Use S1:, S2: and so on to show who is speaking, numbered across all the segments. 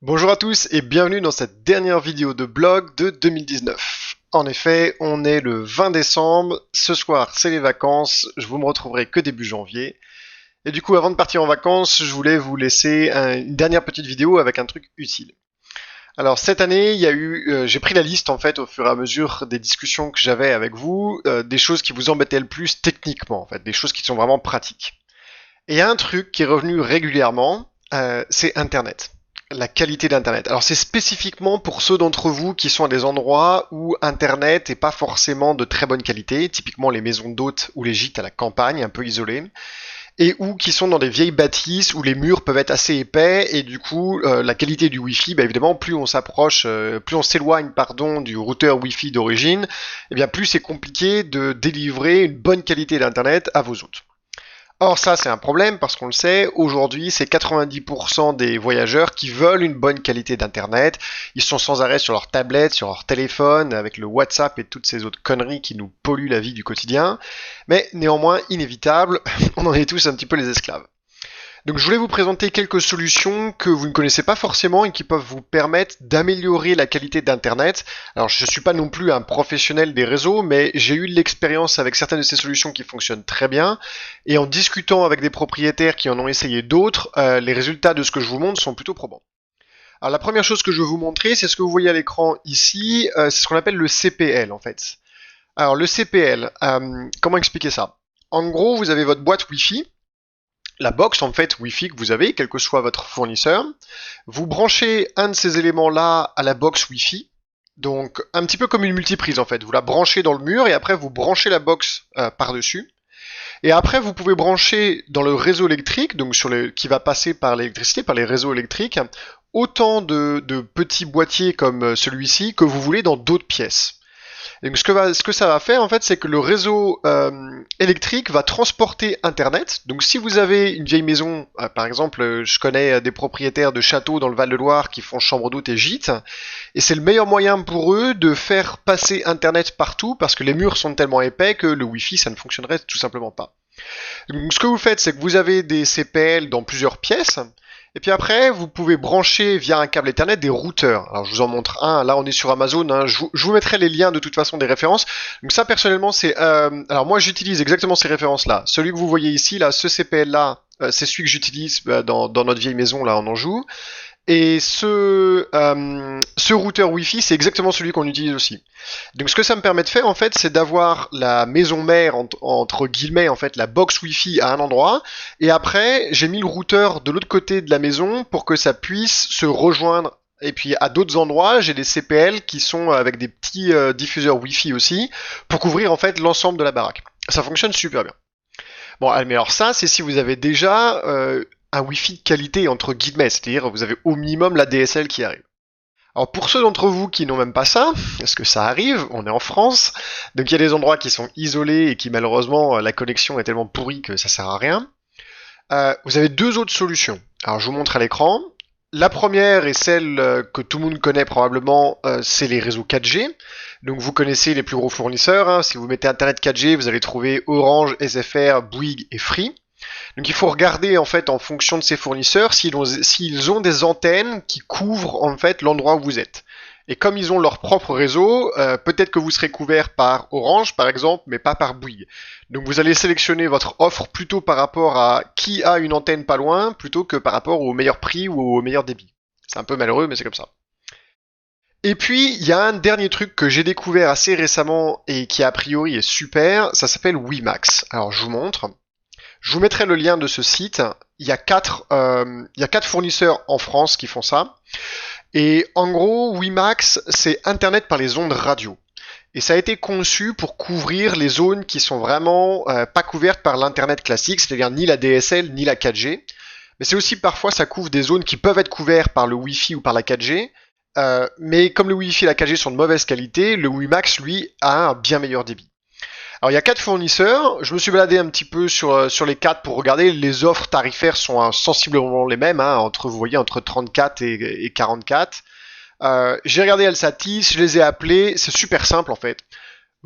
S1: Bonjour à tous et bienvenue dans cette dernière vidéo de blog de 2019. En effet, on est le 20 décembre, ce soir c'est les vacances, je vous me retrouverai que début janvier. Et du coup, avant de partir en vacances, je voulais vous laisser une dernière petite vidéo avec un truc utile. Alors cette année, j'ai pris la liste en fait au fur et à mesure des discussions que j'avais avec vous, des choses qui vous embêtaient le plus techniquement en fait, des choses qui sont vraiment pratiques. Et il y a un truc qui est revenu régulièrement, c'est Internet. La qualité d'Internet. Alors c'est spécifiquement pour ceux d'entre vous qui sont à des endroits où Internet n'est pas forcément de très bonne qualité, typiquement les maisons d'hôtes ou les gîtes à la campagne, un peu isolés, et ou qui sont dans des vieilles bâtisses où les murs peuvent être assez épais et du coup la qualité du Wi-Fi, bah, évidemment plus on s'approche, plus on s'éloigne pardon du routeur Wi-Fi d'origine, et bien plus c'est compliqué de délivrer une bonne qualité d'Internet à vos hôtes. Or ça c'est un problème parce qu'on le sait, aujourd'hui c'est 90% des voyageurs qui veulent une bonne qualité d'internet, ils sont sans arrêt sur leur tablette, sur leur téléphone, avec le WhatsApp et toutes ces autres conneries qui nous polluent la vie du quotidien, mais néanmoins inévitable, on en est tous un petit peu les esclaves. Donc je voulais vous présenter quelques solutions que vous ne connaissez pas forcément et qui peuvent vous permettre d'améliorer la qualité d'Internet. Alors je ne suis pas non plus un professionnel des réseaux, mais j'ai eu de l'expérience avec certaines de ces solutions qui fonctionnent très bien. Et en discutant avec des propriétaires qui en ont essayé d'autres, les résultats de ce que je vous montre sont plutôt probants. Alors la première chose que je veux vous montrer, c'est ce que vous voyez à l'écran ici, c'est ce qu'on appelle le CPL en fait. Alors le CPL, comment expliquer ça? En gros, vous avez votre boîte Wi-Fi, la box en fait Wi-Fi que vous avez, quel que soit votre fournisseur. Vous branchez un de ces éléments-là à la box Wi-Fi, donc un petit peu comme une multiprise en fait. Vous la branchez dans le mur et après vous branchez la box par-dessus. Et après vous pouvez brancher dans le réseau électrique, donc qui va passer par l'électricité, par les réseaux électriques, autant de petits boîtiers comme celui-ci que vous voulez dans d'autres pièces. Et donc ce que ça va faire en fait, c'est que le réseau électrique va transporter Internet. Donc si vous avez une vieille maison, par exemple, je connais des propriétaires de châteaux dans le Val-de-Loire qui font chambre d'hôte et gîte, et c'est le meilleur moyen pour eux de faire passer Internet partout parce que les murs sont tellement épais que le Wi-Fi ça ne fonctionnerait tout simplement pas. Donc ce que vous faites, c'est que vous avez des CPL dans plusieurs pièces. Et puis après, vous pouvez brancher via un câble Ethernet des routeurs. Alors je vous en montre un. Là, on est sur Amazon. Hein. Je vous mettrai les liens de toute façon des références. Donc ça, personnellement, c'est. Alors moi, j'utilise exactement ces références-là. Celui que vous voyez ici, là, ce CPL-là, c'est celui que j'utilise dans notre vieille maison là en Anjou. Et ce routeur Wi-Fi, c'est exactement celui qu'on utilise aussi. Donc ce que ça me permet de faire en fait, c'est d'avoir la maison mère entre guillemets en fait la box Wi-Fi à un endroit, et après j'ai mis le routeur de l'autre côté de la maison pour que ça puisse se rejoindre. Et puis à d'autres endroits, j'ai des CPL qui sont avec des petits diffuseurs Wi-Fi aussi pour couvrir en fait l'ensemble de la baraque. Ça fonctionne super bien. Bon, mais alors ça, c'est si vous avez déjà un Wi-Fi de qualité entre guillemets, c'est-à-dire vous avez au minimum la DSL qui arrive. Alors pour ceux d'entre vous qui n'ont même pas ça, est-ce que ça arrive? On est en France, donc il y a des endroits qui sont isolés et qui malheureusement la connexion est tellement pourrie que ça sert à rien. Vous avez deux autres solutions. Alors je vous montre à l'écran. La première est celle que tout le monde connaît probablement, c'est les réseaux 4G. Donc vous connaissez les plus gros fournisseurs. Hein. Si vous mettez Internet 4G, vous allez trouver Orange, SFR, Bouygues et Free. Donc il faut regarder en fait en fonction de ces fournisseurs s'ils ont des antennes qui couvrent en fait l'endroit où vous êtes. Et comme ils ont leur propre réseau, peut-être que vous serez couvert par Orange par exemple, mais pas par Bouygues. Donc vous allez sélectionner votre offre plutôt par rapport à qui a une antenne pas loin, plutôt que par rapport au meilleur prix ou au meilleur débit. C'est un peu malheureux, mais c'est comme ça. Et puis, il y a un dernier truc que j'ai découvert assez récemment et qui a priori est super, ça s'appelle WiMax. Alors je vous montre. Je vous mettrai le lien de ce site. Il y a quatre fournisseurs en France qui font ça. Et en gros, WiMax, c'est Internet par les ondes radio. Et ça a été conçu pour couvrir les zones qui sont vraiment pas couvertes par l'Internet classique, c'est-à-dire ni la DSL ni la 4G. Mais c'est aussi parfois ça couvre des zones qui peuvent être couvertes par le Wi-Fi ou par la 4G. Mais comme le Wi-Fi et la 4G sont de mauvaise qualité, le WiMax, lui, a un bien meilleur débit. Alors il y a quatre fournisseurs, je me suis baladé un petit peu sur les quatre pour regarder, les offres tarifaires sont sensiblement les mêmes, hein, vous voyez, entre 34 et 44. J'ai regardé Alsatis, je les ai appelés, c'est super simple en fait.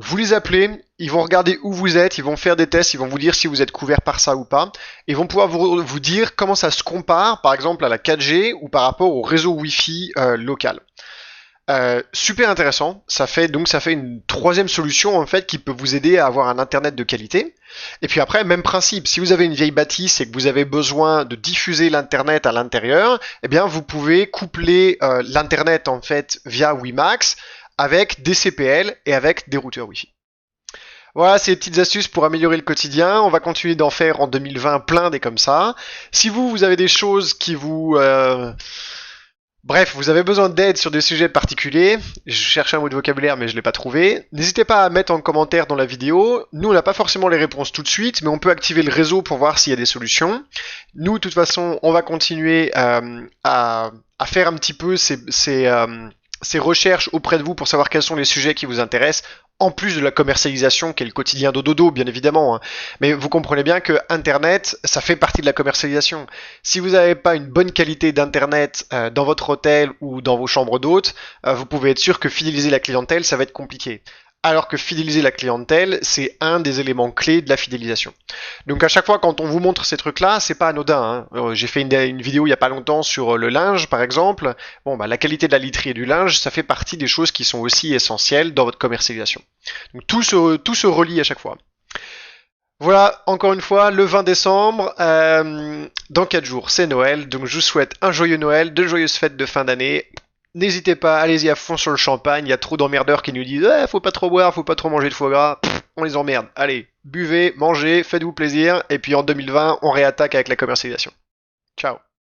S1: Vous les appelez, ils vont regarder où vous êtes, ils vont faire des tests, ils vont vous dire si vous êtes couvert par ça ou pas, et ils vont pouvoir vous dire comment ça se compare, par exemple à la 4G ou par rapport au réseau Wi-Fi local. Super intéressant, ça fait une troisième solution en fait qui peut vous aider à avoir un internet de qualité. Et puis après, même principe, si vous avez une vieille bâtisse et que vous avez besoin de diffuser l'internet à l'intérieur, eh bien vous pouvez coupler l'internet en fait via WiMAX avec des CPL et avec des routeurs Wi-Fi. Voilà, c'est des petites astuces pour améliorer le quotidien. On va continuer d'en faire en 2020 plein des comme ça. Si vous avez des choses qui vous... Bref, vous avez besoin d'aide sur des sujets particuliers, je cherchais un mot de vocabulaire mais je l'ai pas trouvé, n'hésitez pas à mettre en commentaire dans la vidéo. Nous on n'a pas forcément les réponses tout de suite, mais on peut activer le réseau pour voir s'il y a des solutions. Nous de toute façon on va continuer à faire un petit peu ces recherches auprès de vous pour savoir quels sont les sujets qui vous intéressent, en plus de la commercialisation qui est le quotidien dodo bien évidemment. Hein. Mais vous comprenez bien que Internet, ça fait partie de la commercialisation. Si vous n'avez pas une bonne qualité d'Internet dans votre hôtel ou dans vos chambres d'hôtes, vous pouvez être sûr que fidéliser la clientèle, ça va être compliqué. Alors que fidéliser la clientèle, c'est un des éléments clés de la fidélisation. Donc à chaque fois quand on vous montre ces trucs-là, c'est pas anodin. Hein. J'ai fait une vidéo il y a pas longtemps sur le linge, par exemple. Bon, bah la qualité de la literie et du linge, ça fait partie des choses qui sont aussi essentielles dans votre commercialisation. Donc tout se relie à chaque fois. Voilà, encore une fois, le 20 décembre, dans 4 jours, c'est Noël. Donc je vous souhaite un joyeux Noël, de joyeuses fêtes de fin d'année. N'hésitez pas, allez-y à fond sur le champagne, il y a trop d'emmerdeurs qui nous disent faut pas trop boire, faut pas trop manger de foie gras, on les emmerde. Allez, buvez, mangez, faites-vous plaisir, et puis en 2020, on réattaque avec la commercialisation. Ciao.